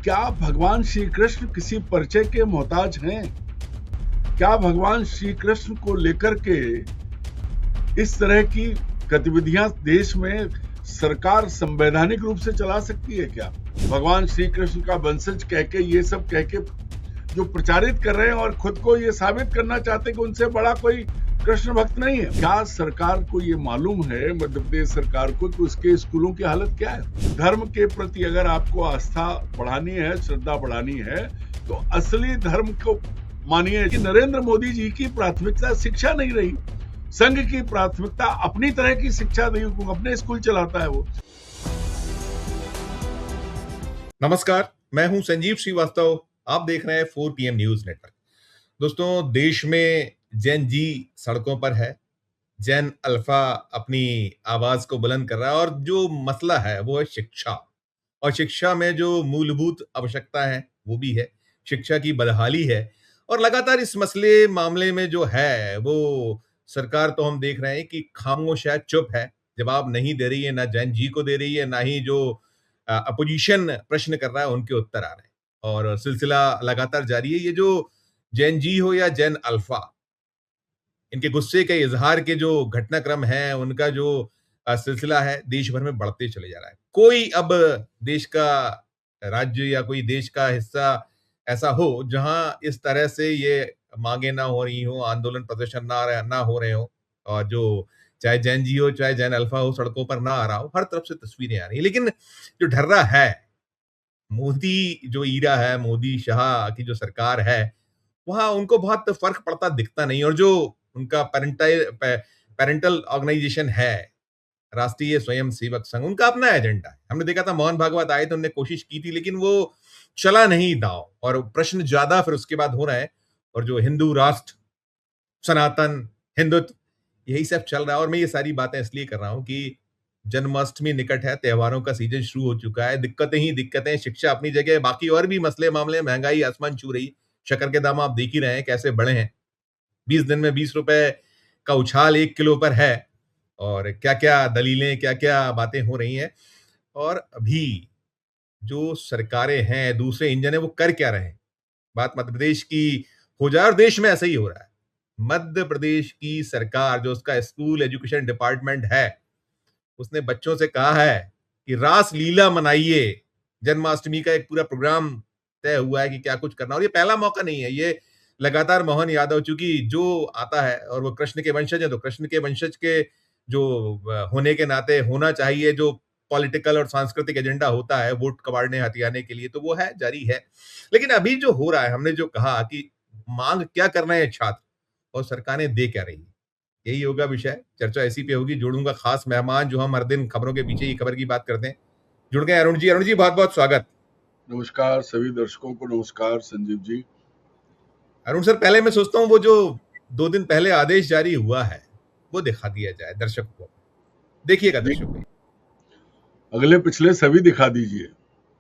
क्या भगवान श्री कृष्ण किसी परिचय के मोहताज हैं? क्या भगवान श्री कृष्ण को लेकर के इस तरह की गतिविधियां देश में सरकार संवैधानिक रूप से चला सकती है क्या? भगवान श्री कृष्ण का वंशज कह के ये सब कह के जो प्रचारित कर रहे हैं और खुद को ये साबित करना चाहते हैं कि उनसे बड़ा कोई कृष्ण भक्त नहीं है। क्या सरकार को ये मालूम है, मध्य प्रदेश सरकार को, कि उसके स्कूलों की हालत क्या है? धर्म के प्रति अगर आपको आस्था बढ़ानी है, श्रद्धा बढ़ानी है, तो असली धर्म को मानिए कि नरेंद्र मोदी जी की प्राथमिकता शिक्षा नहीं रही। संघ की प्राथमिकता अपनी तरह की शिक्षा नहीं, अपने स्कूल चलाता है वो। नमस्कार, मैं हूं संजीव श्रीवास्तव। आप देख रहे हैं 4 PM न्यूज नेटवर्क। दोस्तों, देश में जेन जी सड़कों पर है। जेन अल्फा अपनी आवाज को बुलंद कर रहा है और जो मसला है वो है शिक्षा। और शिक्षा में जो मूलभूत आवश्यकता है वो भी है, शिक्षा की बदहाली है। और लगातार इस मामले में जो है वो सरकार, तो हम देख रहे हैं कि खामोश है, चुप है, जवाब नहीं दे रही है। ना जैन जी को दे रही है, ना ही जो अपोजिशन प्रश्न कर रहा है उनके उत्तर आ रहे हैं। और सिलसिला लगातार जारी है। ये जो जैन जी हो या जैन अल्फा, इनके गुस्से के इजहार के जो घटनाक्रम है, उनका जो सिलसिला है, देश भर में बढ़ते चले जा रहा है। कोई अब देश का राज्य या कोई देश का हिस्सा ऐसा हो जहां इस तरह से ये मांगे ना हो रही हो, आंदोलन प्रदर्शन ना हो रहे हो, और जो चाहे जैन जी हो चाहे जैन अल्फा हो सड़कों पर ना आ रहा हो, हर तरफ से तस्वीरें आ रही है। लेकिन जो ढर्रा है, मोदी जो ईरा है, मोदी शाह की जो सरकार है, वहां उनको बहुत फर्क पड़ता दिखता नहीं। और जो उनका पेरेंटल ऑर्गेनाइजेशन है, राष्ट्रीय स्वयं सेवक संघ, उनका अपना एजेंडा है। हमने देखा था मोहन भागवत आए थे, उन्होंने कोशिश की थी, लेकिन वो चला नहीं दांव। और प्रश्न ज्यादा फिर उसके बाद हो रहा है। और जो हिंदू राष्ट्र, सनातन हिंदुत्व, यही सब चल रहा है। और मैं ये सारी बातें इसलिए कर रहा हूं कि जन्माष्टमी निकट है, त्योहारों का सीजन शुरू हो चुका है। दिक्कतें ही दिक्कतें, शिक्षा अपनी जगह, बाकी और भी मसले मामले, महंगाई आसमान छू रही। शक्कर के दाम आप देख ही रहे हैं कैसे बढ़े हैं। 20 दिन में 20 रुपए का उछाल 1 किलो पर है। और क्या क्या दलीलें, क्या क्या बातें हो रही हैं। और अभी जो सरकारें हैं, दूसरे इंजन है, वो कर क्या रहे हैं? बात मध्य प्रदेश की हो जाए, और देश में ऐसा ही हो रहा है। मध्य प्रदेश की सरकार, जो उसका स्कूल एजुकेशन डिपार्टमेंट है, उसने बच्चों से कहा है कि रास लीला मनाइए। जन्माष्टमी का एक पूरा प्रोग्राम तय हुआ है कि क्या कुछ करना। और ये पहला मौका नहीं है, ये लगातार मोहन यादव, चूंकि जो आता है और वो कृष्ण के वंशज है, तो कृष्ण के वंशज के जो होने के नाते होना चाहिए, जो पॉलिटिकल और सांस्कृतिक एजेंडा होता है वोट कबाड़ने हथियाने के लिए, तो वो है, जारी है। लेकिन अभी जो हो रहा है, हमने जो कहा कि मांग क्या करना है छात्र, और सरकारें दे क्या रही है, यही होगा विषय। चर्चा इसी पे होगी। जोड़ूंगा खास मेहमान, जो हम हर दिन खबरों के पीछे ही खबर की बात करते हैं। जुड़ गए अरुण जी। अरुण जी, बहुत बहुत स्वागत। नमस्कार सभी दर्शकों को। नमस्कार संजीव जी। अरुण सर, पहले मैं सोचता हूँ वो जो 2 दिन पहले आदेश जारी हुआ है वो दिखा दिया जाए दर्शकों को। देखिएगा दर्शकों, अगले पिछले सभी दिखा दीजिए।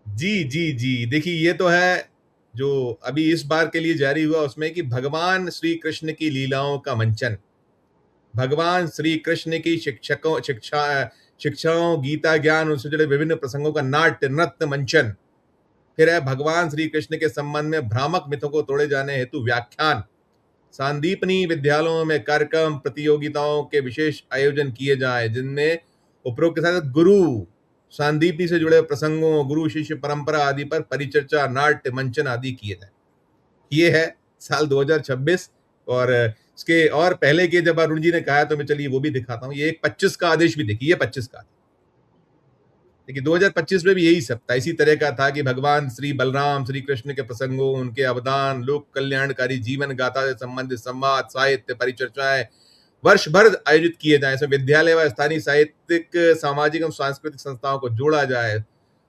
जी जी जी, देखिए ये तो है जो अभी इस बार के लिए जारी हुआ, उसमें कि भगवान श्री कृष्ण की लीलाओं का मंचन, भगवान श्री कृष्ण की शिक्षाओं, गीता ज्ञान, उनसे जुड़े विभिन्न प्रसंगों का नाट्य नृत्य मंचन। फिर है भगवान श्री कृष्ण के संबंध में भ्रामक मिथों को तोड़े जाने हेतु व्याख्यान। सांदीपनी विद्यालयों में कार्यक्रम प्रतियोगिताओं के विशेष आयोजन किए जाए, जिनमें उपरोक्त के साथ गुरु सांदीपनी से जुड़े प्रसंगों, गुरु शिष्य परंपरा आदि पर परिचर्चा, नाट्य मंचन आदि किए जाए। ये है साल 2026। और इसके और पहले के जब अरुण जी ने कहा, तो मैं चलिए वो भी दिखाता हूँ। ये एक 25 का आदेश भी देखिए, 25 का। देखिए 2025 में भी यही सब था, इसी तरह का था कि भगवान श्री बलराम, श्री कृष्ण के प्रसंगों, उनके अवदान, लोक कल्याणकारी जीवन गाथा से संबंधित संवाद, साहित्य परिचर्चाएं वर्ष भर आयोजित किए जाए। इसमें विद्यालय व स्थानीय साहित्यिक, सामाजिक एवं सांस्कृतिक संस्थाओं को जोड़ा जाए।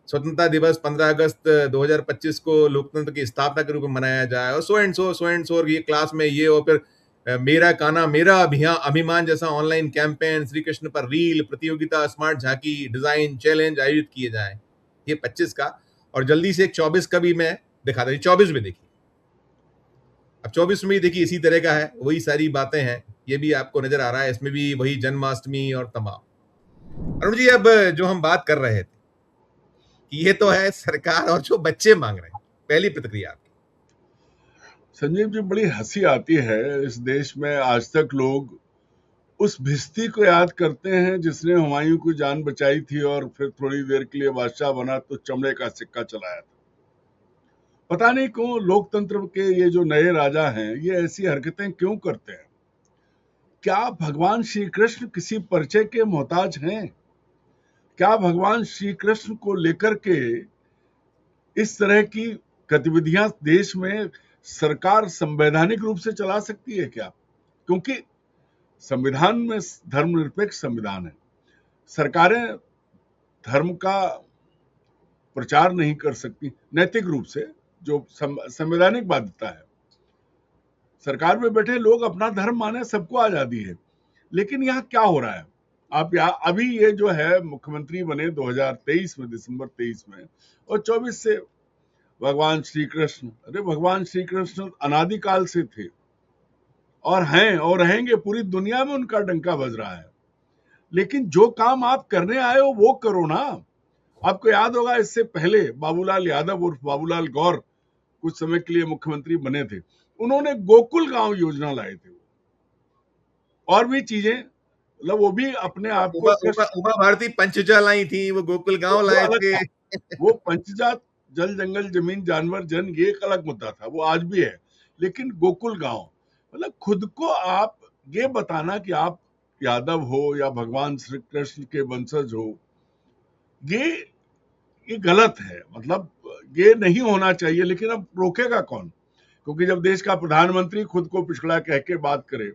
स्वतंत्रता दिवस 15 अगस्त 2025 को लोकतंत्र की स्थापना के रूप में मनाया जाए। और सो एंड सो ये क्लास में ये, और फिर मेरा काना मेरा अभिमान जैसा ऑनलाइन कैंपेन, श्री कृष्ण पर रील प्रतियोगिता, स्मार्ट झांकी, डिजाइन चैलेंज आयोजित किए जाएं। ये 25 का। और जल्दी से एक 24 का भी मैं दिखा दूं। 24 में देखिए, अब 24 में देखिए इसी तरह का है, वही सारी बातें हैं। ये भी आपको नजर आ रहा है, इसमें भी वही जन्माष्टमी और तमाम। अरुण जी, अब जो हम बात कर रहे थे ये तो है सरकार और जो बच्चे मांग रहे हैं। पहली प्रतिक्रिया आपकी। संजीव जी, बड़ी हंसी आती है। इस देश में आज तक लोग उस भिश्ती को याद करते हैं जिसने हुमायूं की जान बचाई थी और फिर थोड़ी देर के लिए बादशाह बना तो चमड़े का सिक्का चलाया था। पता नहीं क्यों लोकतंत्र के ये जो नए राजा हैं ये ऐसी हरकतें क्यों करते हैं। क्या भगवान श्री कृष्ण किसी परिचय के मोहताज हैं? क्या भगवान श्री कृष्ण को लेकर के इस तरह की गतिविधियां देश में सरकार संवैधानिक रूप से चला सकती है क्या? क्योंकि संविधान में धर्मनिरपेक्ष संविधान है। सरकारें धर्म का प्रचार नहीं कर सकती नैतिक रूप से, जो संवैधानिक बाध्यता है। सरकार में बैठे लोग अपना धर्म माने, सबको आजादी है। लेकिन यहाँ क्या हो रहा है? आप यहाँ अभी ये जो है मुख्यमंत्री बने 2023 में, दिसंबर 23 में, और 24 से भगवान श्री कृष्ण, अरे भगवान श्री कृष्ण अनादिकाल से थे और हैं और रहेंगे। पूरी दुनिया में उनका डंका बज रहा है। लेकिन जो काम आप करने आए हो वो करो ना। आपको याद होगा इससे पहले बाबूलाल यादव उर्फ बाबूलाल गौर कुछ समय के लिए मुख्यमंत्री बने थे। उन्होंने गोकुल गांव योजना लाए थे और भी चीजें, मतलब वो भी अपने आप को उमा भारती पंचजा लाई थी, वो गोकुल गांव लाए थे। वो पंचजात, जल जंगल जमीन जानवर जन, ये एक अलग मुद्दा था, वो आज भी है। लेकिन गोकुल गांव मतलब खुद को आप ये बताना कि आप यादव हो या भगवान श्री कृष्ण के वंशज हो, ये गलत है। मतलब ये नहीं होना चाहिए। लेकिन अब रोकेगा कौन? क्योंकि जब देश का प्रधानमंत्री खुद को पिछड़ा कह के बात करे,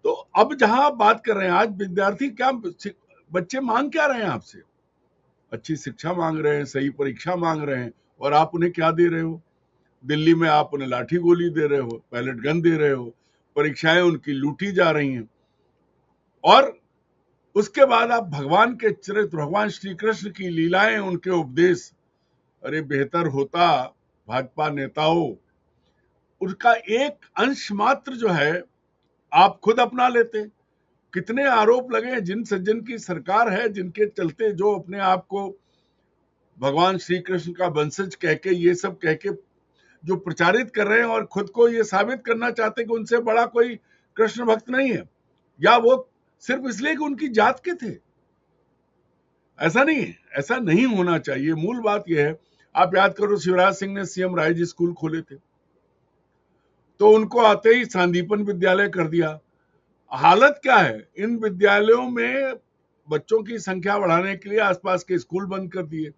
तो अब जहां आप बात कर रहे हैं, आज विद्यार्थी क्या, बच्चे मांग क्या रहे हैं आपसे? अच्छी शिक्षा मांग रहे हैं, सही परीक्षा मांग रहे हैं, और आप उन्हें क्या दे रहे हो? दिल्ली में आप उन्हें लाठी गोली दे रहे हो, पैलेट गन दे रहे हो, परीक्षाएं उनकी लूटी जा रही हैं। और उसके बाद आप भगवान के चरित्र, भगवान श्री कृष्ण की लीलाएं, उनके उपदेश, अरे बेहतर होता भाजपा नेताओं उनका एक अंश मात्र जो है आप खुद अपना लेते। कितने आरोप लगे हैं जिन सज्जन की सरकार है, जिनके चलते जो अपने आप को भगवान श्री कृष्ण का वंशज कह के, ये सब कह के जो प्रचारित कर रहे हैं और खुद को ये साबित करना चाहते कि उनसे बड़ा कोई कृष्ण भक्त नहीं है, या वो सिर्फ इसलिए कि उनकी जात के थे। ऐसा नहीं है, ऐसा नहीं होना चाहिए। मूल बात यह है, आप याद करो शिवराज सिंह ने सीएम राइज स्कूल खोले थे, तो उनको आते ही सांदीपन विद्यालय कर दिया। हालत क्या है? इन विद्यालयों में बच्चों की संख्या बढ़ाने के लिए आसपास के स्कूल बंद कर दिए।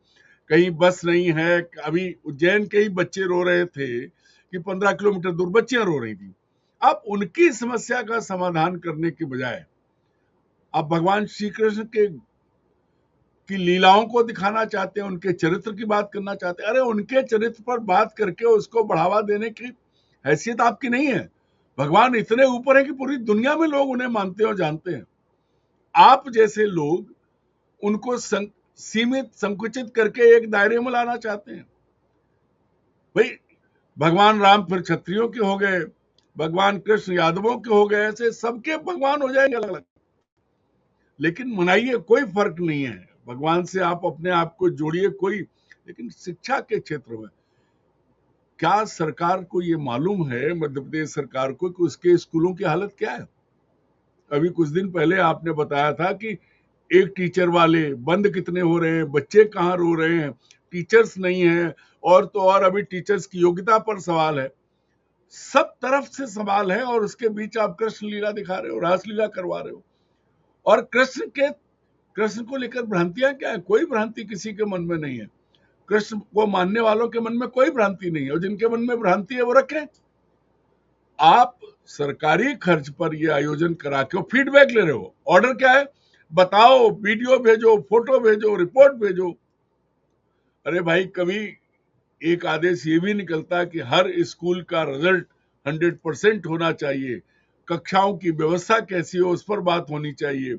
कहीं बस नहीं है। अभी उज्जैन के ही बच्चे रो रहे थे कि 15 किलोमीटर दूर बच्चियां रो रही थी। आप उनकी समस्या का समाधान करने के बजाय आप भगवान श्री कृष्ण की लीलाओं को दिखाना चाहते हैं, उनके चरित्र की बात करना चाहते हैं। अरे उनके चरित्र पर बात करके उसको बढ़ावा देने की हैसियत आपकी नहीं है। भगवान इतने ऊपर है कि पूरी दुनिया में लोग उन्हें मानते और जानते हैं। आप जैसे लोग उनको सीमित, संकुचित करके एक दायरे में लाना चाहते हैं। भाई भगवान राम फिर क्षत्रियों के हो गए, भगवान कृष्ण यादवों के हो गए, ऐसे सबके भगवान हो जाएंगे अलग अलग। लेकिन मनाइए, कोई फर्क नहीं है। भगवान से आप अपने आप को जोड़िए कोई। लेकिन शिक्षा के क्षेत्र में क्या सरकार को ये मालूम है, मध्य प्रदेश सरकार को, कि उसके स्कूलों की हालत क्या है? अभी कुछ दिन पहले आपने बताया था कि एक टीचर वाले बंद कितने हो रहे हैं, बच्चे कहाँ रो रहे हैं, टीचर्स नहीं है, और तो और अभी टीचर्स की योग्यता पर सवाल है। सब तरफ से सवाल है, और उसके बीच आप कृष्ण लीला दिखा रहे हो, रासलीला करवा रहे हो। और कृष्ण को लेकर भ्रांतियां क्या है? कोई भ्रांति किसी के मन में नहीं है। कृष्ण को मानने वालों के मन में कोई भ्रांति नहीं है, और जिनके मन में भ्रांति है वो रखें। आप सरकारी खर्च पर ये आयोजन करा के फीडबैक ले रहे हो। ऑर्डर क्या है? बताओ, वीडियो भेजो, फोटो भेजो, रिपोर्ट भेजो। अरे भाई, कभी एक आदेश ये भी निकलता कि हर स्कूल का रिजल्ट 100% होना चाहिए, कक्षाओं की व्यवस्था कैसी हो उस पर बात होनी चाहिए,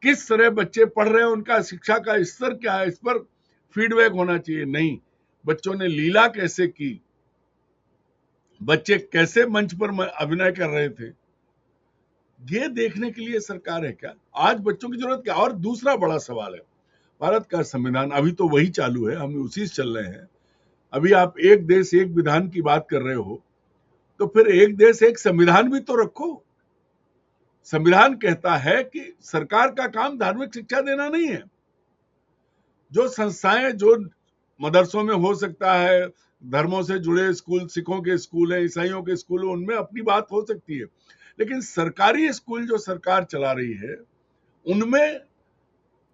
किस तरह बच्चे पढ़ रहे हैं, उनका शिक्षा का स्तर क्या है, इस पर फीडबैक होना चाहिए। नहीं, बच्चों ने लीला कैसे की, बच्चे कैसे मंच पर अभिनय कर रहे थे, ये देखने के लिए सरकार है क्या? आज बच्चों की जरूरत क्या? और दूसरा बड़ा सवाल है, भारत का संविधान अभी तो वही चालू है, हम उसी से चल रहे हैं। अभी आप एक देश एक विधान की बात कर रहे हो, तो फिर एक देश एक संविधान भी तो रखो। संविधान कहता है कि सरकार का काम धार्मिक शिक्षा देना नहीं है। जो संस्थाएं, जो मदरसों में हो सकता है, धर्मों से जुड़े स्कूल, सिखों के स्कूल है, ईसाइयों के स्कूल है, उनमें अपनी बात हो सकती है, लेकिन सरकारी स्कूल जो सरकार चला रही है उनमें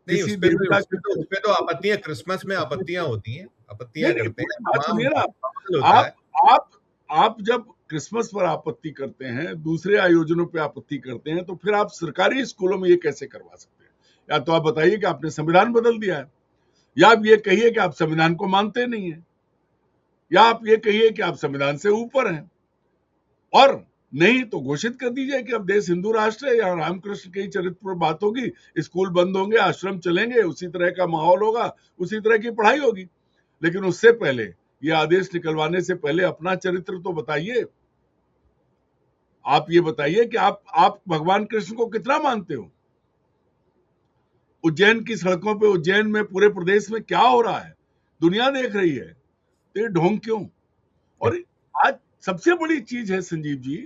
नहीं, किसी देवता के उस पे तो आपत्तियां, क्रिसमस में आपत्तियां होती हैं, आपत्तियां नहीं, करते हैं, पूरी बात तमाम सुनिए ना। अमल होता है। आप आप जब क्रिसमस पर आपत्ति करते हैं, दूसरे आयोजनों पे आपत्ति करते हैं, तो फिर आप सरकारी स्कूलों में ये कैसे करवा सकते हैं? या तो आप बताइए कि आपने संविधान बदल दिया है, या आप ये कहिए कि आप संविधान को मानते नहीं है, या आप ये कहिए कि आप संविधान से ऊपर हैं, और नहीं तो घोषित कर दीजिए कि अब देश हिंदू राष्ट्र है, यहाँ रामकृष्ण के ही चरित्र पर बात होगी, स्कूल बंद होंगे, आश्रम चलेंगे, उसी तरह का माहौल होगा, उसी तरह की पढ़ाई होगी। लेकिन उससे पहले, ये आदेश निकलवाने से पहले अपना चरित्र तो बताइए। आप ये बताइए कि आप भगवान कृष्ण को कितना मानते हो? उज्जैन की सड़कों पे, उज्जैन में, पूरे प्रदेश में क्या हो रहा है, दुनिया देख रही है, तो ये ढोंग क्यों? और आज सबसे बड़ी चीज है संजीव जी,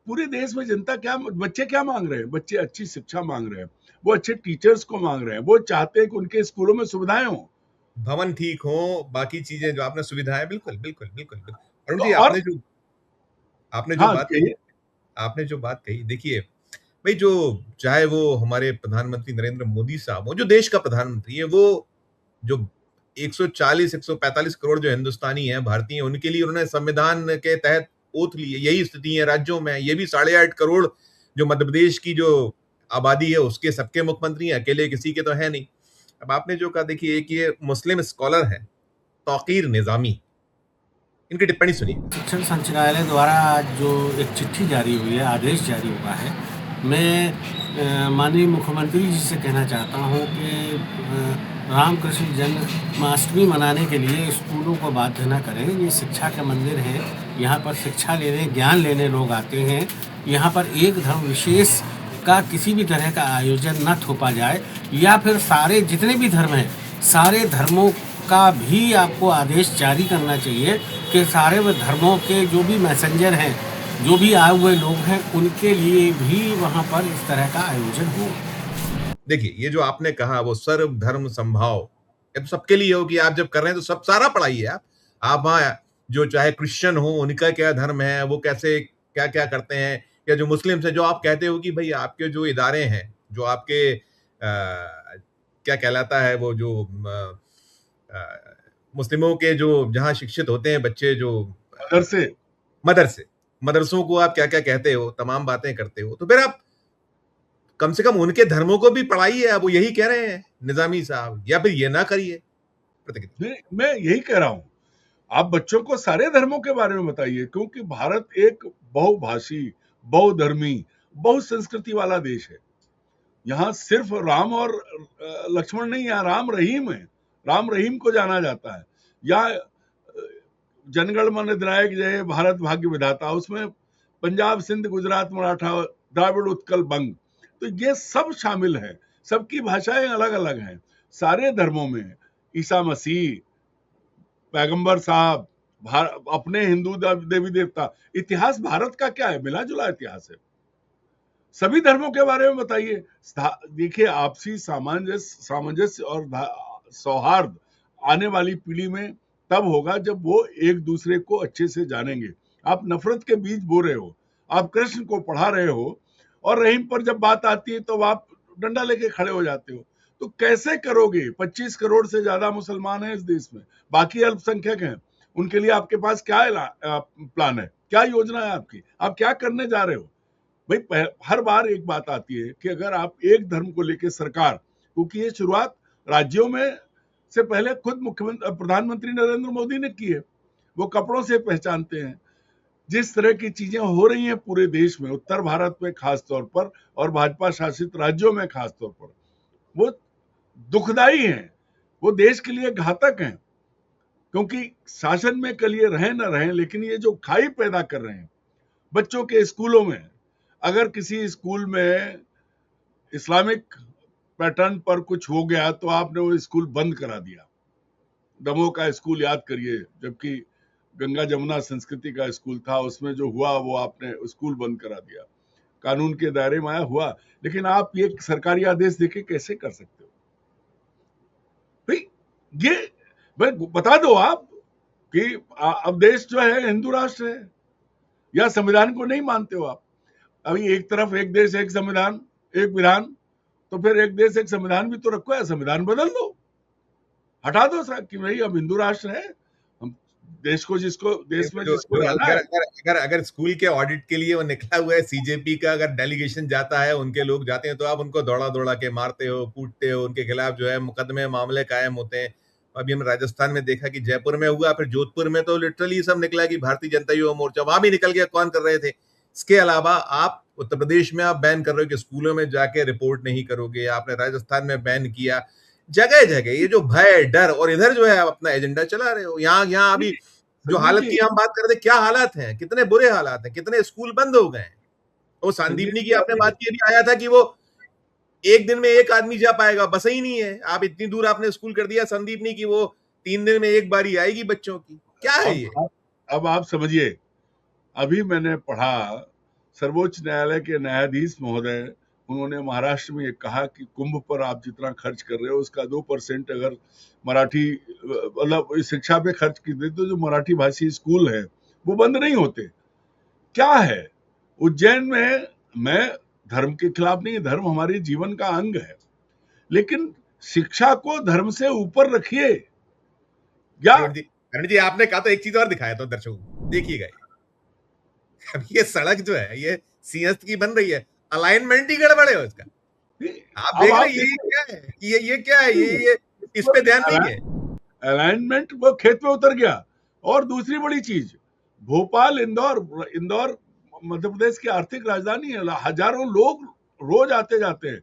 पूरे देश में जनता क्या, बच्चे क्या मांग रहे हैं? बच्चे अच्छी शिक्षा मांग रहे हैं, वो अच्छे टीचर्स को मांग रहे हैं, वो चाहते हैं कि उनके स्कूलों में सुविधाएं हो, भवन ठीक हो, बाकी चीजें जो आपने सुविधाएं, बिल्कुल बिल्कुल बिल्कुल बिल्कुल। अरुण तो जी, और आपने जो हाँ बात कही, देखिए भाई, जो चाहे वो हमारे प्रधानमंत्री नरेंद्र मोदी साहब हो, जो देश का प्रधानमंत्री है, वो जो 140 145 करोड़ जो हिंदुस्तानी हैं, भारतीय हैं, उनके लिए उन्होंने संविधान के तहत ओथ ली है। यही स्थिति है राज्यों में। ये भी 8.5 करोड़ जो मध्य प्रदेश की जो आबादी है, उसके सबके मुख्यमंत्री हैं, अकेले किसी के तो है नहीं। अब आपने जो कहा, देखिए, एक ये मुस्लिम स्कॉलर है तौकीर निजामी, इनकी टिप्पणी सुनिए। शिक्षण संचालनालय द्वारा आज जो एक चिट्ठी जारी हुई है, आदेश जारी हुआ है, मैं माननीय मुख्यमंत्री जी से कहना चाहता हूँ कि रामकृष्ण जन्माष्टमी मनाने के लिए स्कूलों को बाध्य न करें। ये शिक्षा का मंदिर है, यहाँ पर शिक्षा लेने, ज्ञान लेने लोग आते हैं। यहाँ पर एक धर्म विशेष का किसी भी तरह का आयोजन न थोपा जाए, या फिर सारे जितने भी धर्म हैं, सारे धर्मों का भी आपको आदेश जारी करना चाहिए कि सारे धर्मों के जो भी मैसेंजर हैं, जो भी आए हुए लोग हैं, उनके लिए भी वहाँ पर इस तरह का आयोजन हो। देखिए, ये जो आपने कहा, वो सर्व धर्म संभाव, ये तो सबके लिए हो कि आप जब कर रहे हैं तो सब सारा पढ़ाइए। आप वहाँ जो चाहे क्रिश्चियन हो, उनका क्या धर्म है, वो कैसे क्या क्या करते हैं, या जो मुस्लिम है, जो आप कहते हो कि भाई आपके जो इदारे हैं, जो आपके क्या कहलाता है, वो जो मुस्लिमों के जो जहाँ शिक्षित होते हैं बच्चे, जो मदरसों को आप क्या क्या कहते हो, तमाम बातें करते हो, तो फिर आप कम से कम उनके धर्मों को भी पढ़ाइए। आप वो यही कह रहे हैं निजामी साहब, या फिर ये ना करिए? मैं यही कह रहा हूं, आप बच्चों को सारे धर्मों के बारे में बताइए, क्योंकि भारत एक बहुभाषी, बहुधर्मी, बहुसंस्कृति वाला देश है। यहाँ सिर्फ राम और लक्ष्मण नहीं, यहाँ राम रहीम है, राम रहीम को जाना जाता है। या जनगण मन अधिनायक जय भारत भाग्य विधाता, उसमें पंजाब, सिंध, गुजरात, मराठा, द्राविड़, उत्कल, बंग, तो ये सब शामिल है। सबकी भाषाएं अलग अलग हैं। सारे धर्मों में ईसा मसीह, पैगंबर साहब, अपने हिंदू देवी देवता, इतिहास भारत का क्या है? मिला जुला इतिहास है। सभी धर्मों के बारे में बताइए। देखिए, आपसी सामंजस्य और सौहार्द आने वाली पीढ़ी में तब होगा जब वो एक दूसरे को अच्छे से जानेंगे। आप नफरत के बीज बो रहे हो, आप कृष्ण को पढ़ा रहे हो, और रहीम पर जब बात आती है तो आप डंडा लेके खड़े हो जाते हो। तो कैसे करोगे? 25 करोड़ से ज्यादा मुसलमान हैं इस देश में, बाकी अल्पसंख्यक हैं, उनके लिए आपके पास क्या प्लान है, क्या योजना है आपकी? आप क्या करने जा रहे हो? भाई, हर बार एक बात आती है कि अगर आप एक धर्म को लेकर सरकार, क्योंकि ये शुरुआत राज्यों में से पहले खुद प्रधानमंत्री नरेंद्र मोदी ने की है, वो कपड़ों से पहचानते हैं। जिस तरह की चीजें हो रही हैं पूरे देश में, उत्तर भारत में खास तौर पर और भाजपा शासित राज्यों में खास तौर पर, वो दुखदाई हैं, वो देश के लिए घातक हैं। क्योंकि शासन में कलिए रहे न रहे, लेकिन ये जो खाई पैदा कर रहे हैं बच्चों के स्कूलों में, अगर किसी स्कूल में इस्लामिक पैटर्न पर कुछ हो गया तो आपने वो स्कूल बंद करा दिया। दमोह का स्कूल याद करिए, जबकि गंगा जमुना संस्कृति का स्कूल था, उसमें जो हुआ वो आपने स्कूल बंद करा दिया। कानून के दायरे में आया हुआ, लेकिन आप ये सरकारी आदेश देके कैसे कर सकते हो भाई? ये भाई बता दो आप कि अब देश जो है हिंदू राष्ट्र है या संविधान को नहीं मानते हो आप? अभी एक तरफ एक देश एक संविधान एक विधान, तो फिर एक देश एक संविधान भी तो रखो, या संविधान बदल दो, हटा दो कि भाई अब हिंदू राष्ट्र है, हम देश को जिसको देश में जिसको रहना है। अगर स्कूल के ऑडिट के लिए वो निकला हुआ है सीजेपी का, अगर डेलीगेशन जाता है, उनके लोग जाते हैं, तो आप उनको दौड़ा दौड़ा के मारते हो, कूटते हो, उनके खिलाफ जो है मुकदमे मामले कायम होते हैं। अभी हमने राजस्थान में देखा कि जयपुर में हुआ, फिर जोधपुर में तो लिटरली सब निकला कि भारतीय जनता युवा मोर्चा, वहां भी निकल गया कौन कर रहे थे। इसके अलावा आप उत्तर प्रदेश में आप बैन कर रहे हो कि स्कूलों में जाके रिपोर्ट नहीं करोगे, आपने राजस्थान में बैन किया, जगह जगह ये जो भय डर, और इधर जो है आप अपना एजेंडा चला रहे हो। यहाँ अभी जो हालत की हम बात कर रहे थे, क्या हालात हैं, कितने बुरे हालात हैं, कितने स्कूल बंद हो गए हैं। वो संदीपनी की आपने बात की, आया था कि वो एक दिन में एक आदमी जा पाएगा, बस ही नहीं है। आप इतनी दूर आपने स्कूल कर दिया संदीपनी की, वो 3 दिन में एक बारी आएगी बच्चों की, क्या है ये? अब आप समझिए, अभी मैंने पढ़ा सर्वोच्च न्यायालय के न्यायाधीश महोदय, उन्होंने महाराष्ट्र में ये कहा कि कुंभ पर आप जितना खर्च कर रहे हो उसका 2% अगर मराठी मतलब शिक्षा पे खर्च की दे तो जो मराठी भाषी स्कूल है वो बंद नहीं होते। क्या है उज्जैन में, मैं धर्म के खिलाफ नहीं, धर्म हमारे जीवन का अंग है, लेकिन शिक्षा को धर्म से ऊपर रखिए। करण जी आपने कहा तो एक चीज और दिखाया तो दर्शकों, देखिएगा ये सड़क जो है ये सिंहस्थ की बन रही है, अलाइनमेंट ही गड़बड़ है उसका। आप देख रहे हैं ये क्या है, ये क्या है, ये इस पे ध्यान नहीं है। अलाइनमेंट वो खेत में उतर गया। और दूसरी बड़ी चीज, भोपाल इंदौर मध्य प्रदेश की आर्थिक राजधानी है, हजारों लोग रोज आते जाते हैं।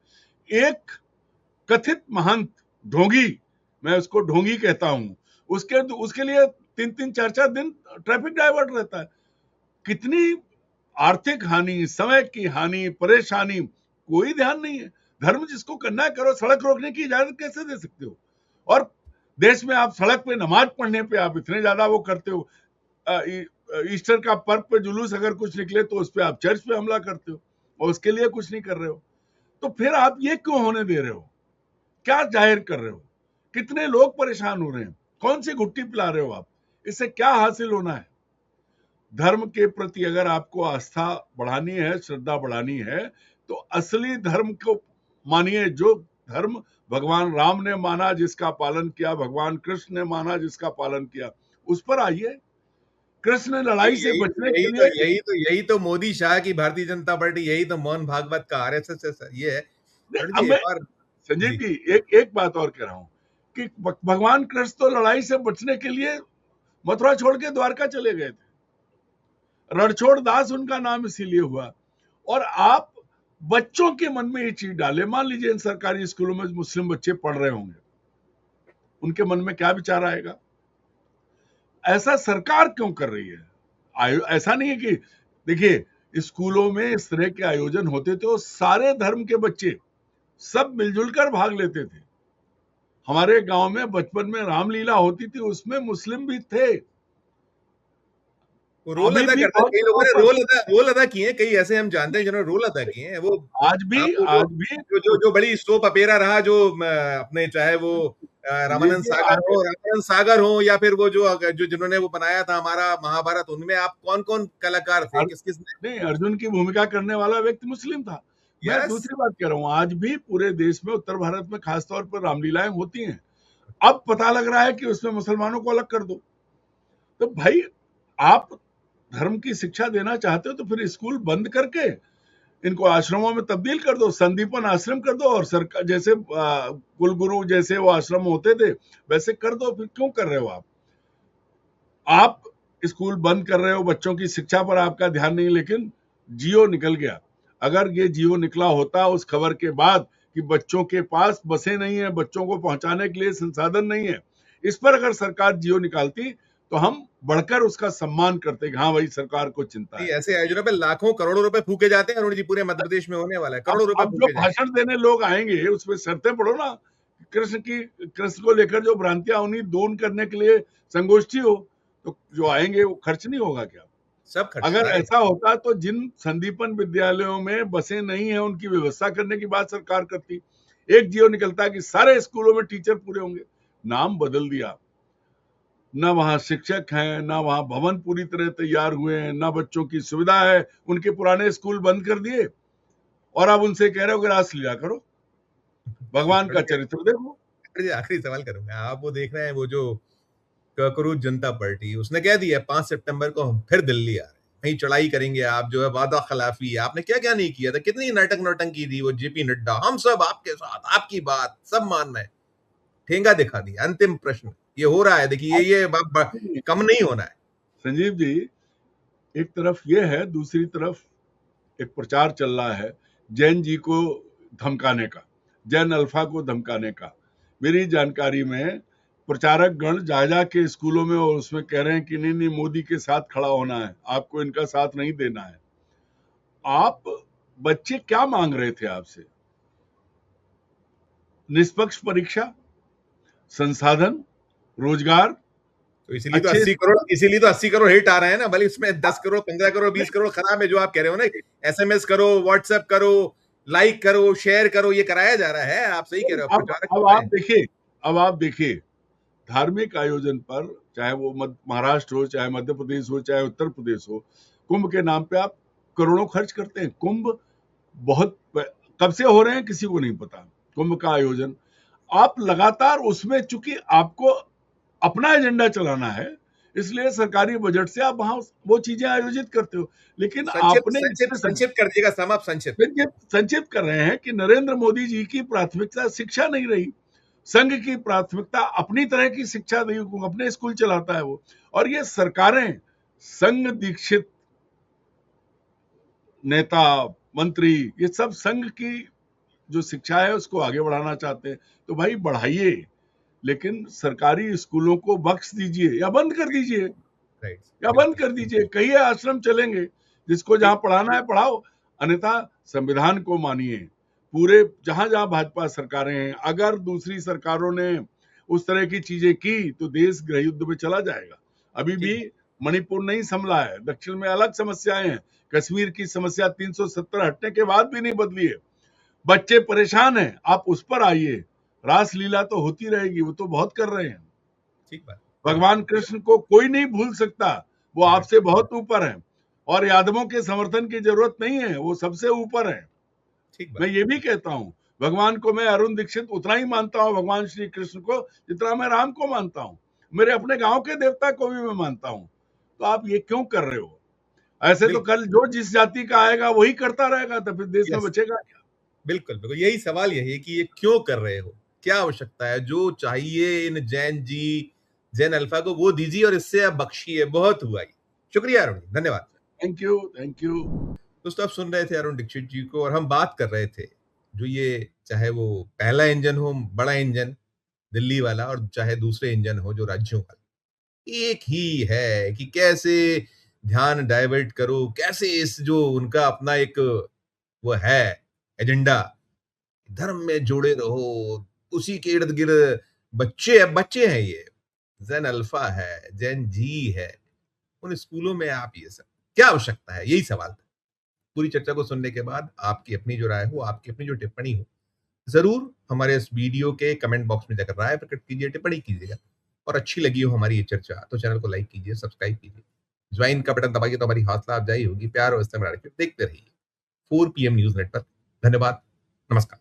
एक कथित महंत ढोंगी, मैं उसको ढोंगी कहता हूं, उसके लिए 3-3, 4-4 दिन ट्रैफिक डाइवर्ट रहता है। कितनी आर्थिक हानि, समय की हानि, परेशानी, कोई ध्यान नहीं है। धर्म जिसको करना है करो, सड़क रोकने की इजाजत कैसे दे सकते हो? और देश में आप सड़क पे नमाज पढ़ने पे आप इतने ज्यादा वो करते हो, ईस्टर का पर्व पे जुलूस अगर कुछ निकले तो उस पे आप चर्च पे हमला करते हो और उसके लिए कुछ नहीं कर रहे हो। तो फिर आप ये क्यों होने दे रहे हो? क्या जाहिर कर रहे हो? कितने लोग परेशान हो रहे हैं? कौन सी घुट्टी पिला रहे हो आप? इससे क्या हासिल होना है? धर्म के प्रति अगर आपको आस्था बढ़ानी है, श्रद्धा बढ़ानी है, तो असली धर्म को मानिए, जो धर्म भगवान राम ने माना, जिसका पालन किया, भगवान कृष्ण ने माना, जिसका पालन किया, उस पर आइए। कृष्ण ने लड़ाई से बचने के लिए यही तो मोदी शाह की भारतीय जनता पार्टी, यही तो मोहन भागवत का आरएसएस है, ये है। संजीव जी एक बात और कह रहा हूं कि भगवान कृष्ण तो लड़ाई से बचने के लिए मथुरा छोड़ के द्वारका चले गए थे। रणछोड़ दास उनका नाम इसीलिए हुआ। और आप बच्चों के मन में ये चीज डाले, मान लीजिए इन सरकारी स्कूलों में मुस्लिम बच्चे पढ़ रहे होंगे, उनके मन में क्या विचार आएगा? ऐसा सरकार क्यों कर रही है? ऐसा नहीं है कि देखिए स्कूलों में इस तरह के आयोजन होते थे और सारे धर्म के बच्चे सब मिलजुल कर भाग लेते थे। हमारे गांव में बचपन में रामलीला होती थी, उसमें मुस्लिम भी थे, रोल अदा करते हैं। कई लोगों ने रोल अदा किए हैं, कई ऐसे हम जानते हैं जिन्होंने रोल अदा किए हैं। वो आज भी जो बड़ी सोप अपेरा रहा, जो अपने चाहे वो रामानंद सागर हो या फिर वो जो जिन्होंने वो बनाया था हमारा महाभारत, उनमें आप कौन कौन कलाकार थे? किस नहीं, अर्जुन की भूमिका करने वाला व्यक्ति मुस्लिम था। मैं दूसरी बात कह रहा हूँ, आज भी पूरे देश में, उत्तर भारत में खासतौर पर रामलीलाएं होती हैं। अब पता लग रहा है कि उसमें मुसलमानों को अलग कर दो। तो भाई आप धर्म की शिक्षा देना चाहते हो तो फिर स्कूल बंद करके इनको आश्रमों में तब्दील कर दो, संदीपन आश्रम कर दो, और सरकार जैसे कुलगुरु जैसे वो आश्रम होते थे वैसे कर दो। फिर क्यों कर रहे हो आप स्कूल बंद कर रहे हो, बच्चों की शिक्षा पर आपका ध्यान नहीं। लेकिन जियो निकल गया। अगर ये जियो निकला होता उस खबर के बाद कि बच्चों के पास बसें नहीं है, बच्चों को पहुंचाने के लिए संसाधन नहीं है, इस पर अगर सरकार जियो निकालती तो हम बढ़कर उसका सम्मान करते हैं कि हाँ भाई सरकार को चिंता है। ऐसे आयोजनों पे लाखों करोड़ों रुपए फूके जाते हैं अरुण जी, पूरे मध्य प्रदेश में होने वाला है, करोड़ों रुपए अब जो फूके जाएंगे। भाषण देने लोग आएंगे उसमें शर्तें पढ़ो ना, कृष्ण को लेकर जो भ्रांतियां उन्हीं दूर करने के लिए संगोष्ठी हो, तो जो आएंगे वो खर्च नहीं होगा क्या? सब खर्च अगर सारे। ऐसा होता तो जिन संदीपन विद्यालयों में बसें नहीं है उनकी व्यवस्था करने की बात सरकार करती। एक जियो निकलता कि सारे स्कूलों में टीचर पूरे होंगे, नाम बदल दिया, न वहां शिक्षक हैं, न वहां भवन पूरी तरह तैयार हुए हैं, न बच्चों की सुविधा है, उनके पुराने स्कूल बंद कर दिए और अब उनसे कह रहे हो कि रासलीला करो, भगवान का चरित्र देखो। आखिरी सवाल करूंगा, आप वो देख रहे हैं वो जो ककरोच जनता पार्टी, उसने कह दिया 5 सितंबर को हम फिर दिल्ली आ रहे हैं, वहीं चढ़ाई करेंगे, आप जो है वादा खिलाफी, आपने क्या क्या नहीं किया था, कितनी नाटक नौटंकी थी वो जेपी नड्डा, हम सब आपके साथ, आपकी बात सब मान रहे हैं, ठेंगा दिखा दिया। अंतिम प्रश्न ये हो रहा है, देखिए ये कम नहीं होना है। संजीव जी, एक तरफ ये है, दूसरी तरफ एक प्रचार चल रहा है जैन जी को धमकाने का, जैन अल्फा को धमकाने का। मेरी जानकारी में प्रचारक गण जा के स्कूलों में और उसमें कह रहे हैं कि नहीं मोदी के साथ खड़ा होना है, आपको इनका साथ नहीं देना है। आप बच्चे क्या मांग रहे थे आपसे? निष्पक्ष परीक्षा, संसाधन, रोजगार। तो इसीलिए तो 80 करोड़ हिट आ रहे हैं ना, भले इसमें 10 करोड़ 15 करोड़ 20 करोड़ खराब है जो आप कह रहे हो ना, SMS करो, व्हाट्सएप करो, लाइक करो, शेयर करो, ये कराया जा रहा है। आप सही कह रहे हो। अब आप देखिए धार्मिक आयोजन पर, चाहे वो महाराष्ट्र हो, चाहे मध्य प्रदेश हो, चाहे उत्तर प्रदेश हो, कुंभ के नाम पे आप करोड़ों खर्च करते हैं। कुंभ बहुत कब से हो रहे हैं किसी को नहीं पता, कुंभ का आयोजन आप लगातार उसमें, चूंकि आपको अपना एजेंडा चलाना है इसलिए सरकारी बजट से आप वहां वो चीजें आयोजित करते हो, लेकिन आपने संक्षिप्त कर दिएगा, सम आप संक्षिप्त कर रहे हैं कि नरेंद्र मोदी जी की प्राथमिकता शिक्षा नहीं रही, संघ की प्राथमिकता अपनी तरह की शिक्षा नहीं, अपने स्कूल चलाता है वो, और ये सरकारें संघ दीक्षित नेता मंत्री ये सब संघ की जो शिक्षा है उसको आगे बढ़ाना चाहते हैं, तो भाई बढ़ाइए, लेकिन सरकारी स्कूलों को बख्श दीजिए या बंद कर दीजिए, या बंद कर दीजिए, कहिए आश्रम चलेंगे, जिसको जहां पढ़ाना है पढ़ाओ, अन्यथा संविधान को मानिए। पूरे जहां जहां भाजपा सरकारें हैं, अगर दूसरी सरकारों ने उस तरह की चीजें की तो देश गृह युद्ध में चला जाएगा। अभी भी मणिपुर नहीं संभला है, दक्षिण में अलग समस्याएं हैं, कश्मीर की समस्या 370 हटने के बाद भी नहीं बदली है, बच्चे परेशान हैं, आप उस पर आइए। रासलीला तो होती रहेगी, वो तो बहुत कर रहे हैं, ठीक बात। भगवान कृष्ण को कोई नहीं भूल सकता, वो आपसे बहुत ऊपर है, और यादवों के समर्थन की जरूरत नहीं है, वो सबसे ऊपर है। मैं ये भी कहता हूँ, भगवान को मैं अरुण दीक्षित उतना ही मानता हूँ भगवान श्री कृष्ण को जितना मैं राम को मानता हूँ, मेरे अपने गांव के देवता को भी मैं मानता हूँ, तो आप ये क्यों कर रहे हो? ऐसे तो कल जो जिस जाति का आएगा वही करता रहेगा, तो फिर देश में बचेगा क्या? बिल्कुल बिल्कुल, यही सवाल यही है कि ये क्यों कर रहे हो, क्या आवश्यकता है, जो चाहिए इन जैन अल्फा को वो दीजिए और इससे आप बख्शिए, बहुत हुआ। शुक्रिया अरुण, धन्यवाद। Thank you, thank you. दोस्तों, आप सुन रहे थे अरुण दीक्षित जी को, और हम बात कर रहे थे जो ये, चाहे वो पहला इंजन हो, बड़ा इंजन दिल्ली वाला, और चाहे दूसरे इंजन हो जो राज्यों वाला, एक ही है कि कैसे ध्यान डाइवर्ट करो, कैसे इस जो उनका अपना एक वो है एजेंडा, धर्म में जोड़े रहो, उसी के इर्द गिर्द बच्चे हैं, ये जैन अल्फा है, जैन जी है, उन स्कूलों में आप ये सब क्या आवश्यकता है, यही सवाल था। पूरी चर्चा को सुनने के बाद आपकी अपनी जो राय हो, आपकी अपनी जो टिप्पणी हो, जरूर हमारे इस वीडियो के कमेंट बॉक्स में जाकर राय प्रकट कीजिए, टिप्पणी कीजिएगा, और अच्छी लगी हो हमारी ये चर्चा तो चैनल को लाइक कीजिए, सब्सक्राइब कीजिए, ज्वाइन का बटन दबाइए तो हमारी हौसला अफजाई होगी। प्यार और इस्तेमाल रखिए, देखते रहिए 4 PM न्यूज नेटवर्क। धन्यवाद, नमस्कार।